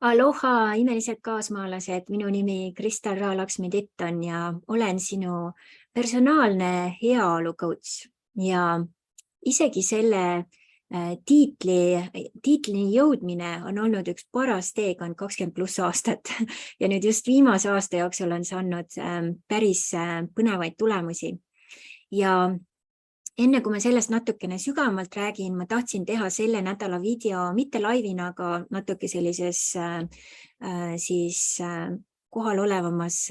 Aloha, imelised kaasmaalased, minu nimi Kristal Raalaksmi-Titt on ja olen sinu personaalne heaolu coach ja isegi selle tiitlini jõudmine on olnud üks paras teekond 20+ aastat ja nüüd just viimase aasta jooksul on saanud päris põnevaid tulemusi. Ja enne kui ma sellest natukene sügavamalt räägin, ma tahtsin teha selle nädala video mitte laivina, aga natuke sellises kohal olevamas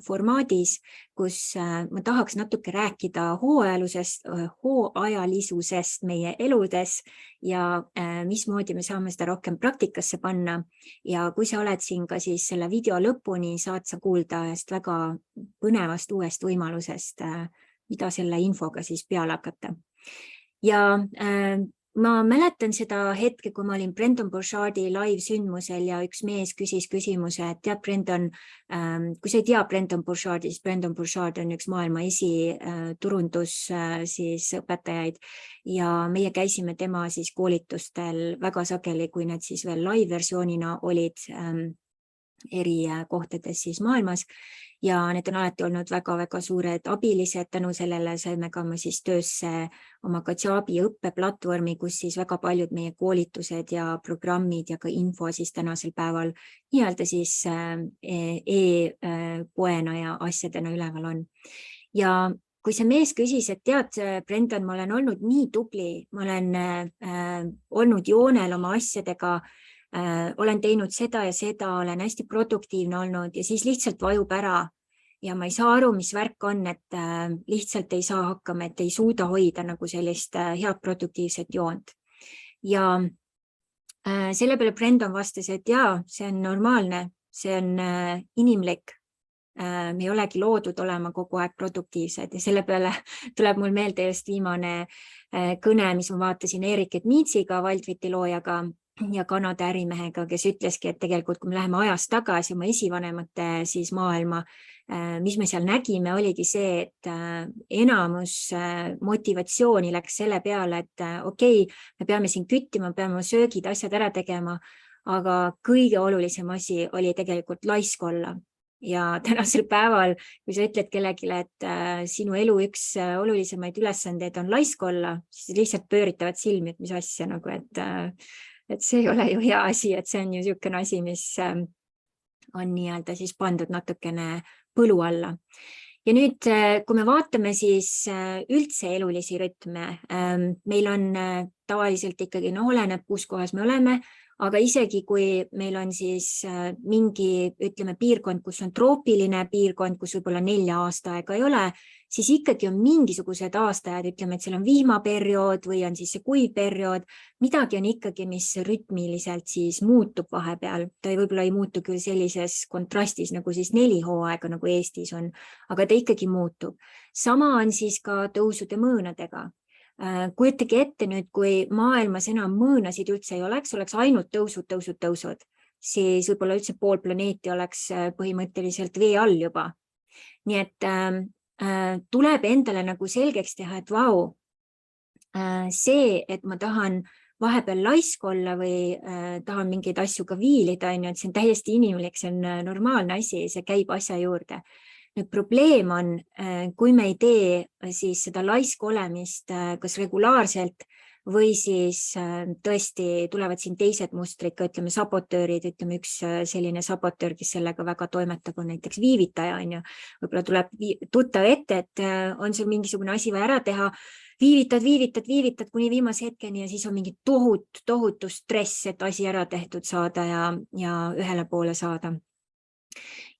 formaadis, kus ma tahaks natuke rääkida hooajalisusest meie eludes ja mismoodi me saame seda rohkem praktikasse panna. Ja kui sa oled siin ka siis selle video lõpuni, saad sa kuulda ühest väga põnevast uuest võimalusest, mida selle infoga siis peale hakata. Ja ma mäletan seda hetke, kui ma olin Brendon Burchardi live-sündmusel ja üks mees küsis küsimuse, et tead Brendon, kui sa ei tea Brendon Burchardi, siis Brendon Burchard on üks maailma esiturundus siis õpetajaid ja meie käisime tema siis koolitustel väga sageli, kui need siis veel live-versioonina olid eri kohtades siis maailmas. Ja need on alati olnud väga-väga suured abilised, tänu sellele saime ka ma siis töösse oma Kajabi õppeplatvormi, kus siis väga paljud meie koolitused ja programmid ja ka info siis tänasel päeval nii-öelda siis e-poena ja asjadena üleval on. Ja kui see mees küsis, et tead, Brendon, ma olen olnud nii tubli, ma olen olnud joonel oma asjadega, olen teinud seda ja seda, olen hästi produktiivne olnud ja siis lihtsalt vajub ära ja ma ei saa aru, mis värk on, et lihtsalt ei saa hakkama, et ei suuda hoida nagu sellist head produktiivset joont. Ja selle peale Brendon vastas, et jaa, see on normaalne, see on inimlik. Me ei olegi loodud olema kogu aeg produktiivsed ja selle peale tuleb mul meelde just viimane kõne, mis ma vaatasin Erik Edmitsiga, Wildriti loojaga ja Kanada ärimehega, kes ütleski, et tegelikult kui me läheme ajas tagasi oma esivanemate siis maailma, mis me seal nägime, oligi see, et enamus motivatsiooni läks selle peale, et okei, me peame siin küttima, peame söögid, asjad ära tegema, aga kõige olulisem asi oli tegelikult laisk olla. Ja tänasel päeval, kui sa ütled kellelegi, et sinu elu üks olulisemaid ülesandeid on laisk olla, siis lihtsalt pööritavad silmi, et mis asja nagu, et see ei ole ju hea asi, et see on ju niisugune asi, mis on nii-öelda siis pandud natukene põlu alla. Ja nüüd, kui me vaatame siis üldse elulisi rütme, meil on tavaliselt ikkagi, oleneb, kus kohas me oleme, aga isegi kui meil on siis mingi, ütleme, piirkond, kus on troopiline piirkond, kus võib-olla 4 aastaaega ei ole, siis ikkagi on mingisugused aastajad, ütleme, et seal on vihmaperiood või on siis see kuivperiood, midagi on ikkagi, mis rütmiliselt siis muutub vahepeal. Ta võib-olla ei muutu küll sellises kontrastis nagu siis 4 hooaega, nagu Eestis on, aga ta ikkagi muutub. Sama on siis ka tõusude mõõnadega. Kujutage ette nüüd, kui maailmas enam mõõnasid üldse ei oleks ainult tõusud, siis võib-olla üldse pool planeeti oleks põhimõtteliselt vee all juba. Nii et tuleb endale nagu selgeks teha, et vau, see, et ma tahan vahepeal laisk olla või tahan mingeid asju ka viilida, et see on täiesti inimlik, see on normaalne asi, see käib asja juurde. Nüüd probleem on, kui me ei tee siis seda laisk olemist kas regulaarselt või siis tõesti tulevad siin teised mustrid, ütleme sabotöörid, ütleme üks selline sabotöör, kes sellega väga toimetab, on näiteks viivitaja, võib-olla tuleb tuttav ette, et on sul mingisugune asi vaja ära teha, viivitad kuni viimase hetkeni ja siis on mingi tohutu stress, et asi ära tehtud saada ja ühele poole saada.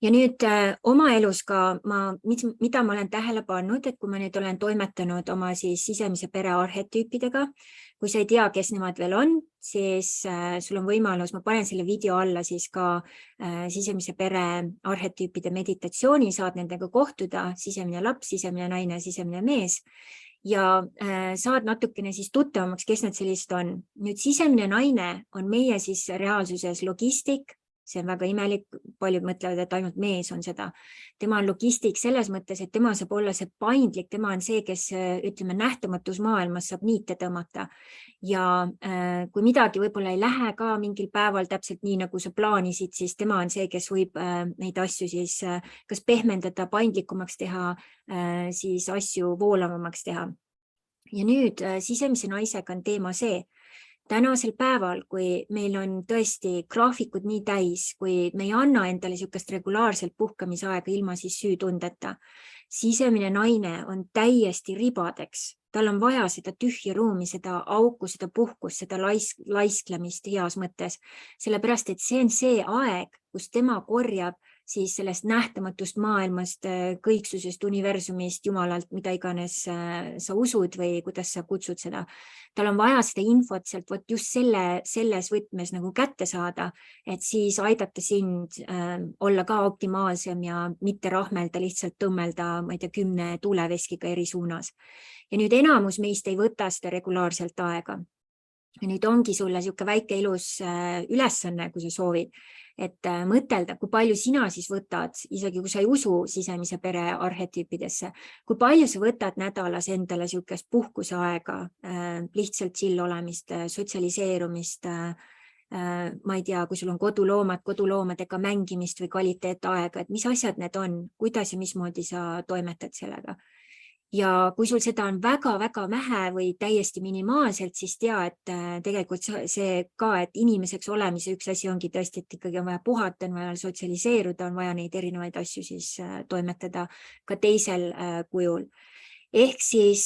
Ja nüüd oma elus ka, mida ma olen tähele pannud, et kui ma nüüd olen toimetanud oma siis sisemise pere arhetüüpidega, kui sa ei tea, kes nemad veel on, siis sul on võimalus, ma panen selle video alla siis ka sisemise pere arhetüüpide meditatsiooni, saad nendega kohtuda, sisemine laps, sisemine naine, sisemine mees ja saad natukene siis tuttavamaks, kes need sellised on. Nüüd sisemine naine on meie siis reaalsuses logistik, see on väga imelik, paljud mõtlevad, et ainult mees on seda. Tema on logistik selles mõttes, et tema saab olla see paindlik, tema on see, kes ütleme nähtamatus maailmas saab niite tõmmata. Ja kui midagi võib-olla ei lähe ka mingil päeval täpselt nii, nagu sa plaanisid, siis tema on see, kes võib neid asju siis kas pehmendada, paindlikumaks teha, siis asju voolavamaks teha. Ja nüüd sisemise naisega on teema see, tänasel päeval, kui meil on tõesti graafikud nii täis, kui me ei anna endale niisugust regulaarselt puhkamisaega ilma siis süütundeta, sisemine naine on täiesti ribadeks. Tal on vaja seda tühja ruumi, seda auku, seda puhkust, seda laisklemist heas mõttes, sellepärast et see on see aeg, kus tema korjab siis sellest nähtamatust maailmast, kõiksusest, universumist, jumalalt, mida iganes sa usud või kuidas sa kutsud seda. Tal on vaja seda infot sealt just selles võtmes nagu kätte saada, et siis aidata sind olla ka optimaalsem ja mitte rahmelda, lihtsalt tõmmelda, ma ei tea, 10 tuuleveskiga eri suunas. Ja nüüd enamus meist ei võta seda regulaarselt aega. Ja nüüd ongi sulle niisugune väike ilus ülesanne, kui sa soovid, et mõtelda, kui palju sina siis võtad, isegi kui sa ei usu sisemise pere arhetüüpidesse, kui palju sa võtad nädalas endale niisugust puhkuseaega, lihtsalt chill olemist, sotsialiseerumist, ma ei tea, kui sul on koduloomadega mängimist või kvaliteetaega, et mis asjad need on, kuidas ja mismoodi sa toimetad sellega. Ja kui sul seda on väga-väga vähe või täiesti minimaalselt, siis tea, et tegelikult see ka, et inimeseks olemise üks asi ongi tõesti, et ikkagi on vaja puhata, on vaja sotsialiseeruda, on vaja neid erinevaid asju siis toimetada ka teisel kujul. Ehk siis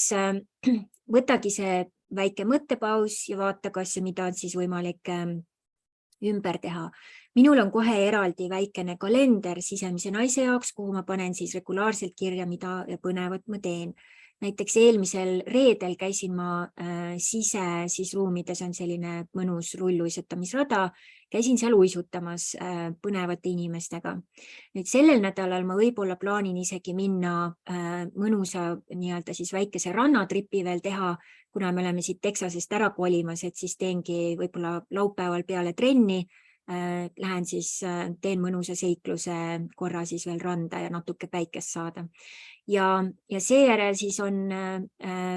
võtagi see väike mõttepaus ja vaata, kas ja mida on siis võimalik ümber teha. Minul on kohe eraldi väikene kalender sisemise naise jaoks, kuhu ma panen siis regulaarselt kirja, mida põnevat ma teen. Näiteks eelmisel reedel käisin ma ruumides, on selline mõnus rulluisetamisrada, käisin seal uisutamas põnevate inimestega. Nüüd sellel nädalal ma võib-olla plaanin isegi minna mõnusa nii-öelda siis väikese rannatripi veel teha, kuna me oleme siit Texasest ära kolimas, et siis teengi võib-olla laupäeval peale trenni, lähen siis, teen mõnusa seikluse korra siis veel randa ja natuke päikest saada. Ja seejärel siis on,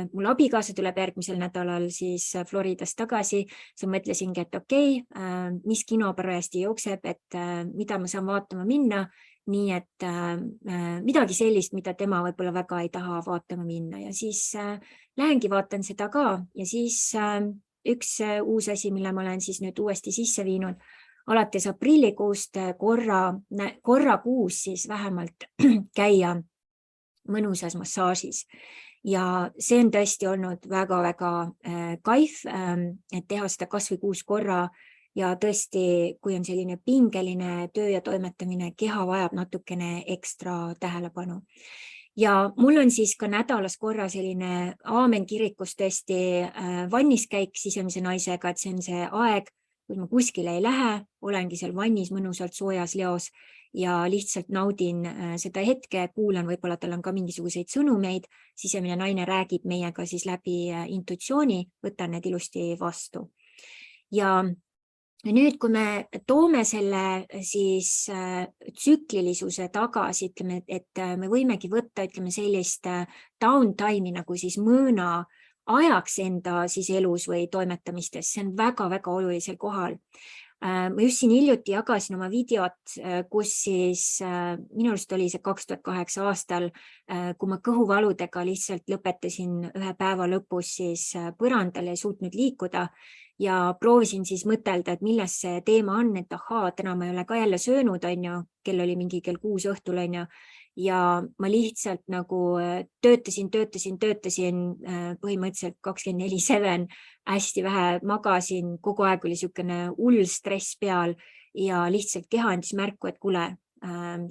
mul abikaasa tuleb järgmisel nädalal siis Floridast tagasi, siis mõtlesingi, et okei, mis kino parajasti jookseb, et mida ma saan vaatama minna, nii et midagi sellist, mida tema võib-olla väga ei taha vaatama minna ja siis lähengi vaatan seda ka ja siis üks uus asi, mille ma olen siis nüüd uuesti sisse viinud, alates aprillikuust korra kuus siis vähemalt käia mõnusas massaažis. Ja see on tõesti olnud väga-väga kaif, et teha seda kas või 6 korra ja tõesti, kui on selline pingeline töö ja toimetamine, keha vajab natukene ekstra tähelepanu. Ja mul on siis ka nädalas korra selline aamen kirikus tõesti vanniskäik sisemise naisega, et see on see aeg, kui ma kuskile ei lähe, olengi seal vannis mõnusalt soojas leos ja lihtsalt naudin seda hetke, kuulan, võib-olla tal on ka mingisuguseid sõnumeid, sisemine naine räägib meiega siis läbi intuitsiooni, võtan need ilusti vastu. Ja nüüd, kui me toome selle siis tsüklilisuse tagasi, ütleme, et me võimegi võtta, ütleme, sellist downtime'i nagu siis mõõna ajaks enda siis elus või toimetamistes, see on väga-väga olulisel kohal. Ma just siin hiljuti jagasin oma videot, kus siis minu arust oli see 2008 aastal, kui ma kõhuvaludega lihtsalt lõpetasin ühe päeva lõpus siis põrandal ja suutnud liikuda ja proovisin siis mõtelda, et milles see teema on, et ahaa, täna ma ei ole ka jälle söönud, kell oli mingi kell 6 õhtul, ja ma lihtsalt nagu töötasin põhimõtteliselt 24/7, hästi vähe magasin, kogu aeg oli niisugune hull stress peal ja lihtsalt keha andis märku, et kuule,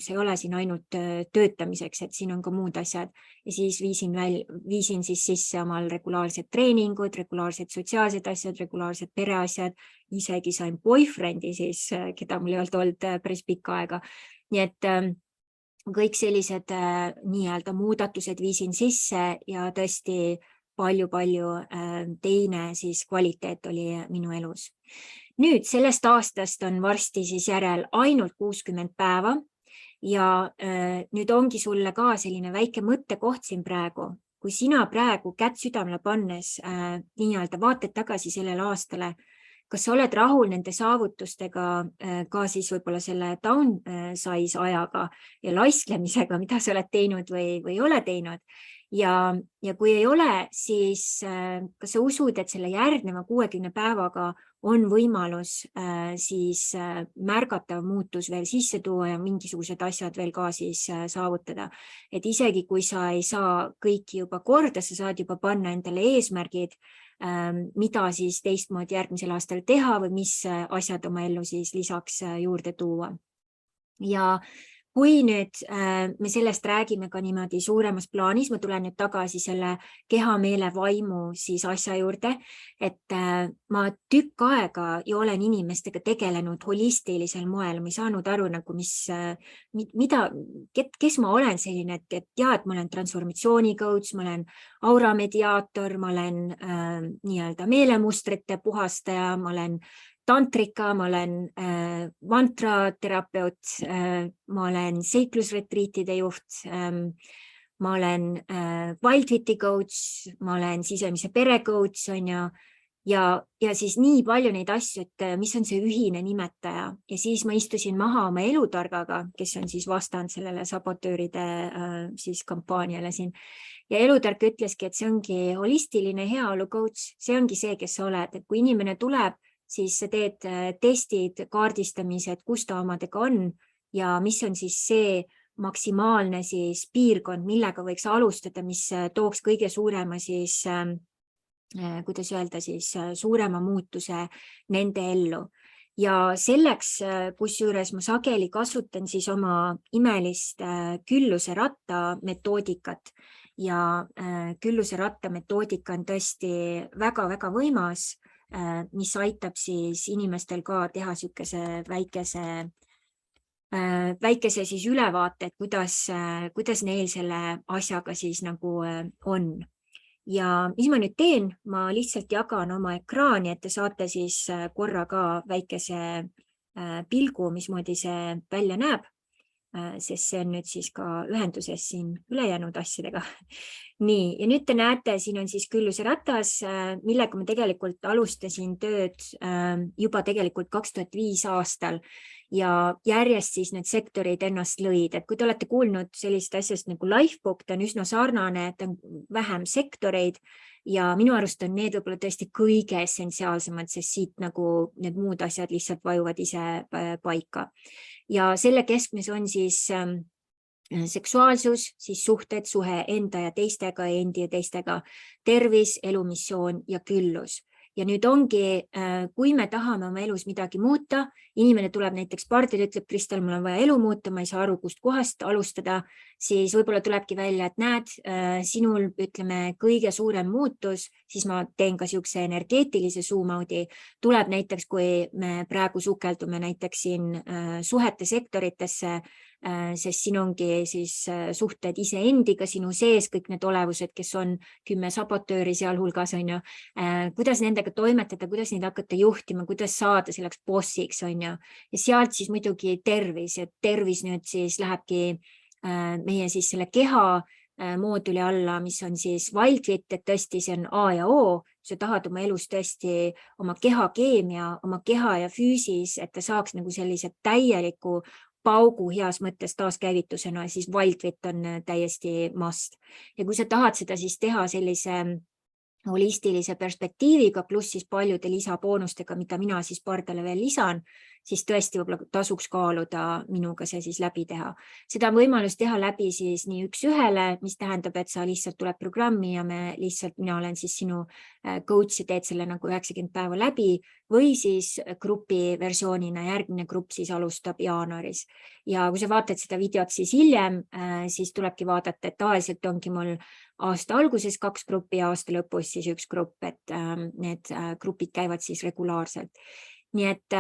see ei ole siin ainult töötamiseks, et siin on ka muud asjad. Ja siis viisin siis sisse omal regulaarsed treeningud, regulaarsed sotsiaalsed asjad, regulaarsed pereasjad, isegi sain boyfriend'i siis, keda mul ei olnud päris pikka aega. Nii et kõik sellised nii-öelda muudatused viisin sisse ja tõesti palju teine siis kvaliteet oli minu elus. Nüüd sellest aastast on varsti siis järel ainult 60 päeva ja nüüd ongi sulle ka selline väike mõttekoht siin praegu. Kui sina praegu kätt südamele pannes nii-öelda vaatad tagasi sellele aastale, kas sa oled rahul nende saavutustega ka siis võib-olla selle downsize ajaga ja laisklemisega, mida sa oled teinud või ei ole teinud? Ja kui ei ole, siis kas sa usud, et selle järgneva 60 päevaga on võimalus siis märgatav muutus veel sisse tuua ja mingisugused asjad veel ka siis saavutada. Et isegi kui sa ei saa kõiki juba korda, sa saad juba panna endale eesmärgid, mida siis teistmoodi järgmisel aastal teha või mis asjad oma ellu siis lisaks juurde tuua. Ja kui nüüd me sellest räägime ka niimoodi suuremas plaanis, ma tulen nüüd tagasi selle keha, meele, vaimu siis asja juurde, et ma tükk aega ju olen inimestega tegelenud holistilisel moel, ma ei saanud aru nagu kes ma olen selline, et ma olen transformatsiooni coach, ma olen auramediaator, ma olen nii-öelda meelemustrite puhastaja, ma olen tantrika, ma olen mantraterapeut, ma olen seiklusretriitide juht, ma olen Wildfiti coach, ma olen sisemise pere coach, ja siis nii palju neid asju, et mis on see ühine nimetaja. Ja siis ma istusin maha oma elutargaga, kes on siis vastand sellele sabotööride siis kampaaniale siin. Ja elutark ütleski, et see ongi holistiline heaolu coach, see ongi see, kes sa oled. Et kui inimene tuleb, siis sa teed testid, kaardistamised, kus ta omadega on ja mis on siis see maksimaalne siis piirkond, millega võiks alustada, mis tooks kõige suurema siis, kuidas öelda siis, suurema muutuse nende ellu. Ja selleks, kusjuures ma sageli kasutan siis oma imelist külluse ratta metoodikat ja külluse ratta metoodika on tõesti väga-väga võimas, mis aitab siis inimestel ka teha sihukese väikese siis ülevaate, et kuidas neil selle asjaga siis nagu on. Ja mis ma nüüd teen, ma lihtsalt jagan oma ekraani, et te saate siis korra ka väikese pilgu, mismoodi see välja näeb, sest see on nüüd siis ka ühenduses siin ülejäänud asjadega. Nii, ja nüüd te näete, siin on siis külluse ratas, millega ma tegelikult alustasin tööd juba tegelikult 2005 aastal ja järjest siis need sektorid ennast lõid. Et kui te olete kuulnud sellist asjast nagu Lifebook, ta on üsna sarnane, et on vähem sektoreid ja minu arust on need võib-olla tõesti kõige essentsiaalsemad, sest siit nagu need muud asjad lihtsalt vajuvad ise paika. Ja selle keskmes on siis seksuaalsus, siis suhted, suhe enda ja teistega, endi ja teistega, tervis, elumissioon ja küllus. Ja nüüd ongi, kui me tahame oma elus midagi muuta, inimene tuleb näiteks partner, ütleb, Kristel, mul on vaja elu muuta, ma ei saa aru, kust kohast alustada, siis võib-olla tulebki välja, et näed, sinul ütleme kõige suurem muutus, siis ma teen ka sihukese energeetilise zoom-out'i, tuleb näiteks, kui me praegu sukeldume näiteks siin suhete sektoritesse, sest siin ongi siis suhted iseendiga, sinu sees kõik need olevused, kes on 10 sabotööri sealhulgas, kuidas nendega toimetada, kuidas neid hakata juhtima, kuidas saada selleks bossiks, ja sealt siis muidugi tervis, ja tervis nüüd siis lähebki meie siis selle keha mooduli alla, mis on siis Wildfit, et tõesti see on A ja O, sa tahad oma elus tõesti oma keha keemia, oma keha ja füüsis, et ta saaks nagu sellise täieliku paugu heas mõttes taaskäivitusena, siis Wildfit on täiesti must. Ja kui sa tahad seda siis teha sellise holistilise perspektiiviga, pluss siis paljude lisaboonustega, mida mina siis pardale veel lisan, siis tõesti võib-olla tasuks kaaluda minuga see siis läbi teha. Seda on võimalus teha läbi siis nii üks ühele, mis tähendab, et sa lihtsalt tuleb programmi ja mina olen siis sinu coach ja teed selle nagu 90 päeva läbi või siis grupi versioonina, järgmine grupp siis alustab jaanuaris. Ja kui sa vaatad seda videot siis hiljem, siis tulebki vaadata, et tavaliselt ongi mul aasta alguses 2 gruppi ja aasta lõpus siis 1 grupp, et need grupid käivad siis regulaarselt. Nii et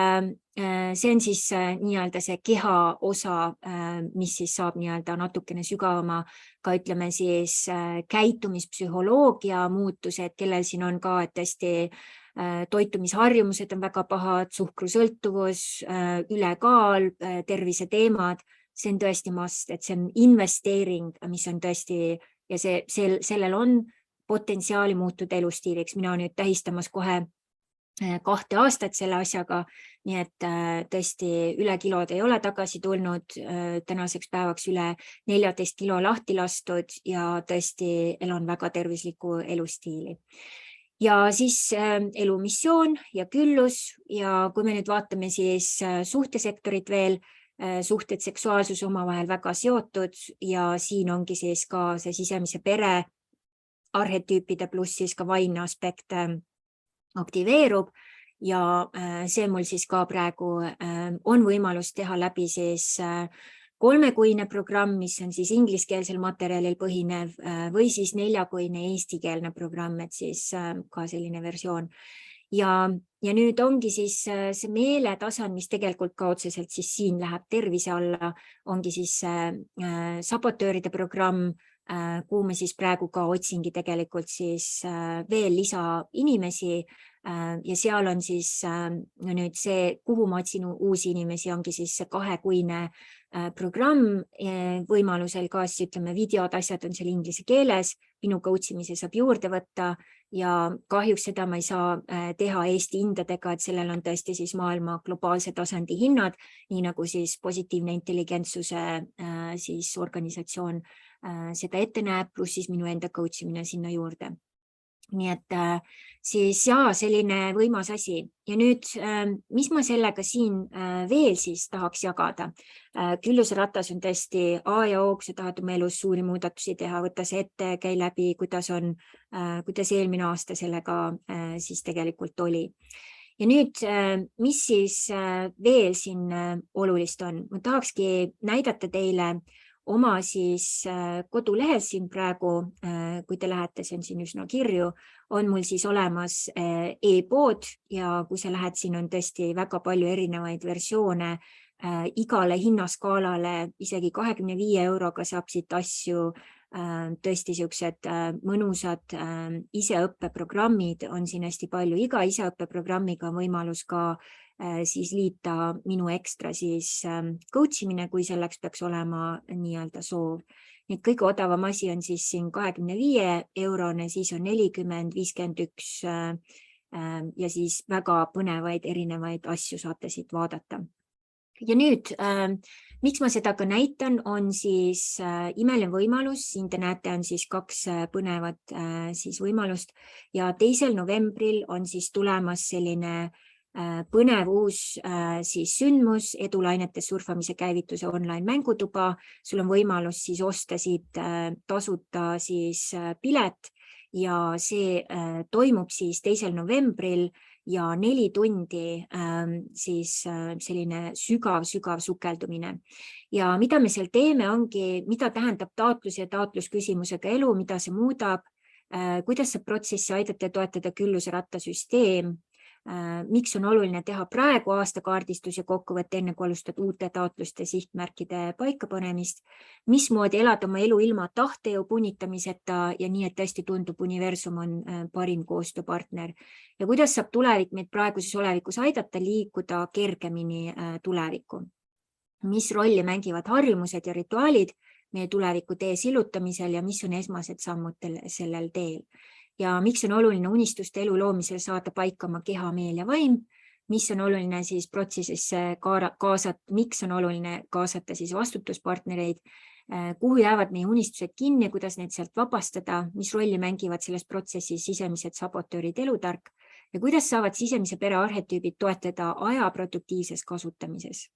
see on siis nii-öelda see keha osa, mis siis saab nii-öelda natukene sügavama, ka ütleme siis käitumispsühholoogia muutused, kellel siin on ka, et tõesti toitumisharjumused on väga pahad, suhkrusõltuvus, ülekaal, terviseteemad, see on tõesti must, et see on investeering, mis on tõesti ja sellel on potentsiaali muutuda elustiiliks. Mina nüüd tähistamas kohe 2 aastat selle asjaga, nii et tõesti üle kilod ei ole tagasi tulnud, tänaseks päevaks üle 14 kilo lahti lastud ja tõesti elan väga tervislikku elustiili. Ja siis elumissioon ja küllus ja kui me nüüd vaatame siis suhtesektorit veel, suhted, seksuaalsus omavahel väga seotud ja siin ongi siis ka see sisemise pere arhetüüpide pluss siis ka vaimne aspekt aktiveerub ja see mul siis ka praegu on võimalus teha läbi siis 3-kuine programm, mis on siis ingliskeelsel materjalil põhinev või siis 4-kuine eestikeelne programm, et siis ka selline versioon. Ja nüüd ongi siis see meeletasand, mis tegelikult ka otseselt siis siin läheb tervise alla, ongi siis sabotööride programm, kuhu me siis praegu ka otsingi tegelikult siis veel lisa inimesi ja seal on siis nüüd see, kuhu ma otsin uusi inimesi, ongi siis see 2-kuine programm, võimalusel ka siis ütleme videod, asjad on seal inglise keeles, minu coach imise saab juurde võtta ja kahjuks seda ma ei saa teha Eesti hindadega, et sellel on tõesti siis maailma globaalse tasandi hinnad, nii nagu siis positiivne intelligentsuse siis organisatsioon seda ette näeb, pluss siis minu enda coach imine sinna juurde. Nii et siis selline võimas asi. Ja nüüd, mis ma sellega siin veel siis tahaks jagada? Külluseratas on tõesti A ja O, kui sa tahad oma elus suuri muudatusi teha, võtta see ette, käi läbi, kuidas eelmine aasta sellega siis tegelikult oli. Ja nüüd, mis siis veel siin olulist on? Ma tahakski näidata teile oma siis kodulehel siin praegu, kui te lähete, see on siin üsna kirju, on mul siis olemas e-pood ja kui sa lähed, siin on tõesti väga palju erinevaid versioone igale hinnaskaalale, isegi 25 euroga saab siit asju, tõesti siuksed mõnusad iseõppeprogrammid on siin hästi palju, iga iseõppeprogrammiga on võimalus ka siis liita minu ekstra siis coach imine, kui selleks peaks olema nii-öelda soov. Nüüd kõige odavam asi on siis siin 25 eurone, siis on 40, 51 ja siis väga põnevaid erinevaid asju saate siit vaadata. Ja nüüd, miks ma seda ka näitan, on siis imeline võimalus, siin te näete, on siis 2 põnevat siis võimalust ja 2. novembril on siis tulemas selline põnev uus siis sündmus, edulainetes surfamise käivituse online mängutuba. Sul on võimalus siis osta siit tasuta siis pilet ja see toimub siis 2. novembril ja 4 tundi siis selline sügav sukeldumine. Ja mida me seal teeme, ongi, mida tähendab taotlus ja taotlusküsimusega elu, mida see muudab, kuidas saab protsessi aidata ja toetada külluserattasüsteem, miks on oluline teha praegu aastakaardistus ja kokkuvõtte enne, kui alustad uute taotluste sihtmärkide paikapanemist, mismoodi elada oma elu ilma tahtejõu punitamiseta ja nii, et tõesti tundub universum on parim koostööpartner ja kuidas saab tulevik meid praeguses olevikus aidata liikuda kergemini tulevikku. Mis rolli mängivad harjumused ja rituaalid meie tuleviku tee sillutamisel ja mis on esmased sammud sellel teel. Ja miks on oluline unistuste elu loomisel saada paika oma keha, meel ja vaim, mis on oluline siis protsessisse kaasata, miks on oluline kaasata siis vastutuspartnereid, kuhu jäävad meie unistused kinni ja kuidas need sealt vabastada, mis rolli mängivad selles protsessis sisemised sabotöörid elutark ja kuidas saavad sisemise pere arhetüübid toetada aja produktiivses kasutamises.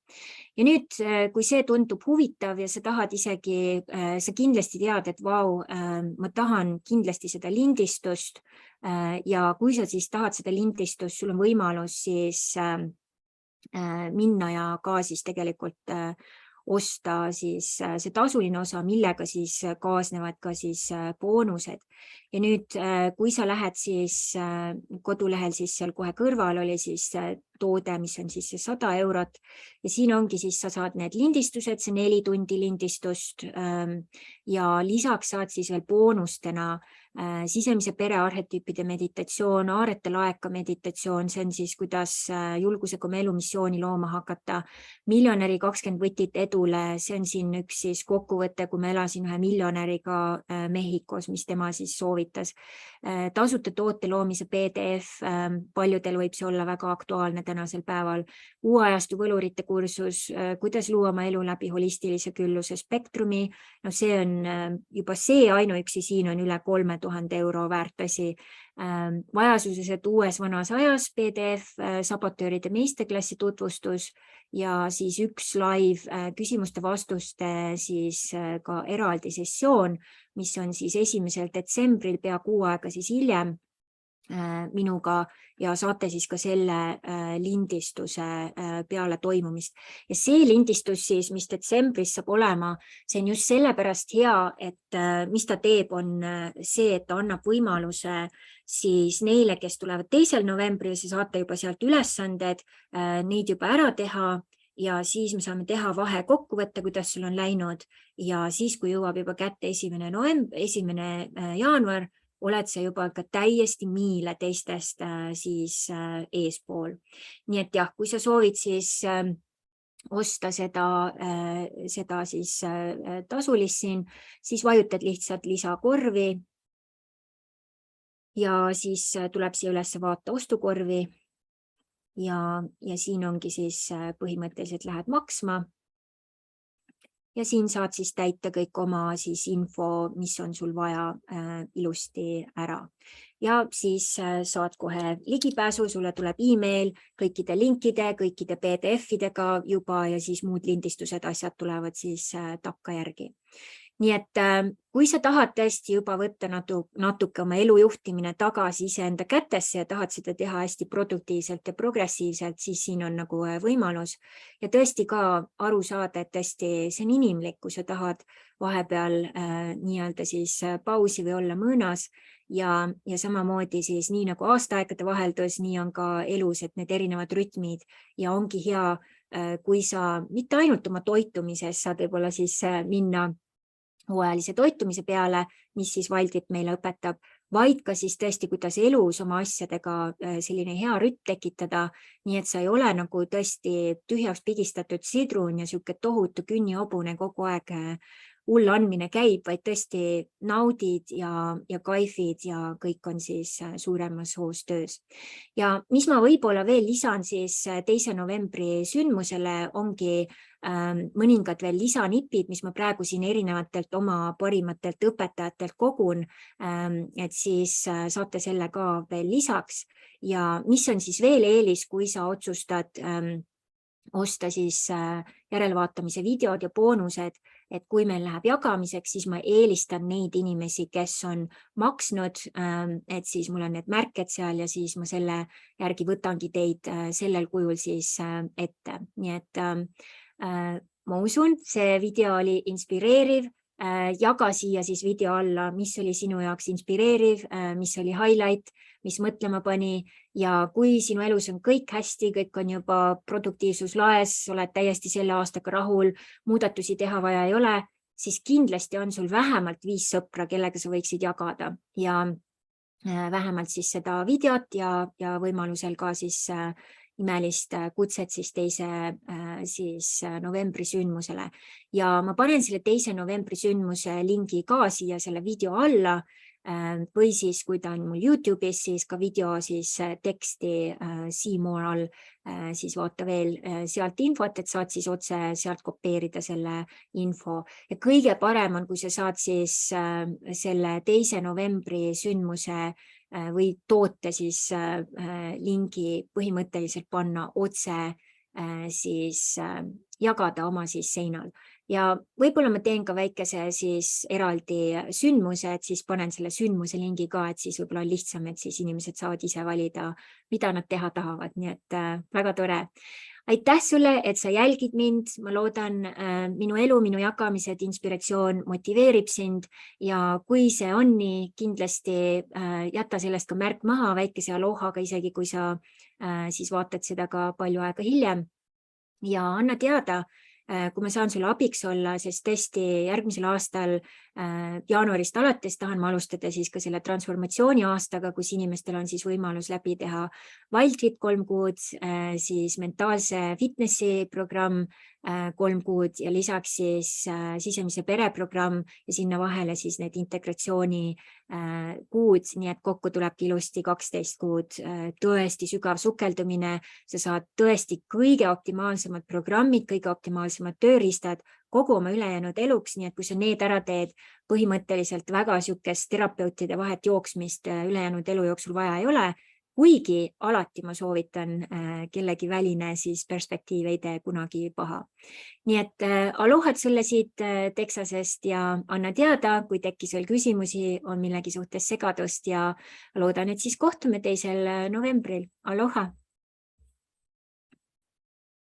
Ja nüüd, kui see tundub huvitav ja sa tahad isegi, sa kindlasti tead, et vau, ma tahan kindlasti seda lindistust ja kui sa siis tahad seda lindistust, sul on võimalus siis minna ja ka siis tegelikult osta siis see tasuline osa, millega siis kaasnevad ka siis boonused. Ja nüüd, kui sa lähed siis kodulehel, siis seal kohe kõrval oli siis toode, mis on siis 100 eurot ja siin ongi siis, sa saad need lindistused, see 4 tundi lindistust ja lisaks saad siis veel boonustena sisemise perearhetüüpide meditatsioon, aarete laeka meditatsioon, see on siis, kuidas julgusega oma elumissiooni looma hakata, miljonäri 20 võtit edule, see on siin üks siis kokkuvõte, kui ma elasin ühe miljonäriga Mehhikos, mis tema siis soovitas. Tasuta toote loomise PDF, paljudel võib see olla väga aktuaalne tänasel päeval, uuajastu võlurite kursus, kuidas luua oma elu läbi holistilise külluse spektrumi, no see on juba see ainuüksi siin on üle 3000 euro väärt asi. Vajasused uues vanas ajas PDF, sabotööride meisterklassi tutvustus ja siis üks live küsimuste-vastuste siis ka eraldi sessioon, mis on siis 1. detsembril, pea kuu aega siis hiljem minuga ja saate siis ka selle lindistuse peale toimumist. Ja see lindistus siis, mis detsembris saab olema, see on just sellepärast hea, et mis ta teeb, on see, et ta annab võimaluse siis neile, kes tulevad 2. novembril, siis saate juba sealt ülesanded, neid juba ära teha ja siis me saame teha vahekokkuvõtte, kuidas sul on läinud ja siis, kui jõuab juba kätte 1. jaanuar, oled sa juba ka täiesti miile teistest siis eespool. Nii et jah, kui sa soovid siis osta seda siis tasulist siin, siis vajutad lihtsalt lisakorvi ja siis tuleb siia üles vaata ostukorvi ja siin ongi siis põhimõtteliselt lähed maksma. Ja siin saad siis täita kõik oma siis info, mis on sul vaja ilusti ära. Ja siis saad kohe ligipääsu, sulle tuleb email kõikide linkide, kõikide PDF-idega juba ja siis muud lindistused, asjad tulevad siis takkajärgi. Nii et kui sa tahad tõesti juba võtta natuke oma elu juhtimine tagasi iseenda kätesse ja tahad seda teha hästi produktiivselt ja progressiivselt, siis siin on nagu võimalus ja tõesti ka aru saada, et tõesti see on inimlik, kui sa tahad vahepeal nii-öelda siis pausi või olla mõõnas ja samamoodi siis nii nagu aastaaegade vaheldus, nii on ka elus, et need erinevad rütmid ja ongi hea, kui sa mitte ainult oma toitumises saad võib-olla siis minna hooajalise toitumise peale, mis siis Valdip meile õpetab, vaid ka siis tõesti, kuidas elus oma asjadega selline hea rütm tekitada, nii et sa ei ole nagu tõesti tühjaks pigistatud sidrun ja siuke tohutu künnihobune kogu aeg hull andmine käib, vaid tõesti naudid ja kaifid ja kõik on siis suuremas hoos töös. Ja mis ma võib-olla veel lisan siis 2. novembri sündmusele ongi mõningad veel lisanipid, mis ma praegu siin erinevatelt oma parimatelt õpetajatelt kogun, et siis saate selle ka veel lisaks ja mis on siis veel eelis, kui sa otsustad osta siis järelvaatamise videod ja boonused, et kui meil läheb jagamiseks, siis ma eelistan neid inimesi, kes on maksnud, et siis mul on need märked seal ja siis ma selle järgi võtangi teid sellel kujul siis ette. Nii et ma usun, see video oli inspireeriv, jaga siia siis video alla, mis oli sinu jaoks inspireeriv, mis oli highlight, mis mõtlema pani ja kui sinu elus on kõik hästi, kõik on juba produktiivsus laes, oled täiesti selle aastaga rahul, muudatusi teha vaja ei ole, siis kindlasti on sul vähemalt 5 sõpra, kellega sa võiksid jagada ja vähemalt siis seda videot ja võimalusel ka siis imelist kutset siis 2. siis novembri sündmusele. Ja ma panen selle 2. novembri sündmuse lingi ka siia selle video alla või siis, kui ta on mul YouTube'is, siis ka video siis teksti see more all, siis vaata veel sealt infot, et saad siis otse sealt kopeerida selle info. Ja kõige parem on, kui sa saad siis selle 2. novembri sündmuse või toote siis lingi põhimõtteliselt panna otse siis jagada oma siis seinal. Ja võib-olla ma teen ka väikese siis eraldi sündmuse, et siis panen selle sündmuse lingi ka, et siis võib-olla on lihtsam, et siis inimesed saavad ise valida, mida nad teha tahavad, nii et väga tore. aitäh sulle, et sa jälgid mind. Ma loodan, minu elu, minu jagamised, inspiratsioon motiveerib sind ja kui see on nii, kindlasti jäta sellest ka märk maha väikese alohaga, isegi kui sa siis vaatad seda ka palju aega hiljem ja anna teada, kui ma saan sulle abiks olla, sest tõesti järgmisel aastal jaanuarist alates tahan ma alustada siis ka selle transformatsiooni aastaga, kus inimestel on siis võimalus läbi teha Wildfit 3 kuud, siis mentaalse fitnessi programm 3 kuud ja lisaks siis sisemise pere programm ja sinna vahele siis need integratsiooni kuud, nii et kokku tulebki ilusti 12 kuud, tõesti sügav sukeldumine, sa saad tõesti kõige optimaalsemad programmid, kõige optimaalsemad tööriistad kogu oma ülejäänud eluks, nii et kui sa need ära teed, põhimõtteliselt väga sükest terapeutide vahet jooksmist ülejäänud elu jooksul vaja ei ole, kuigi alati ma soovitan kellegi väline siis perspektiiv ei tee kunagi paha. Nii et alohad sulle siit Texasest ja anna teada, kui tekkis veel küsimusi, on millegi suhtes segadust ja loodan, et siis kohtume 2. novembril. Aloha!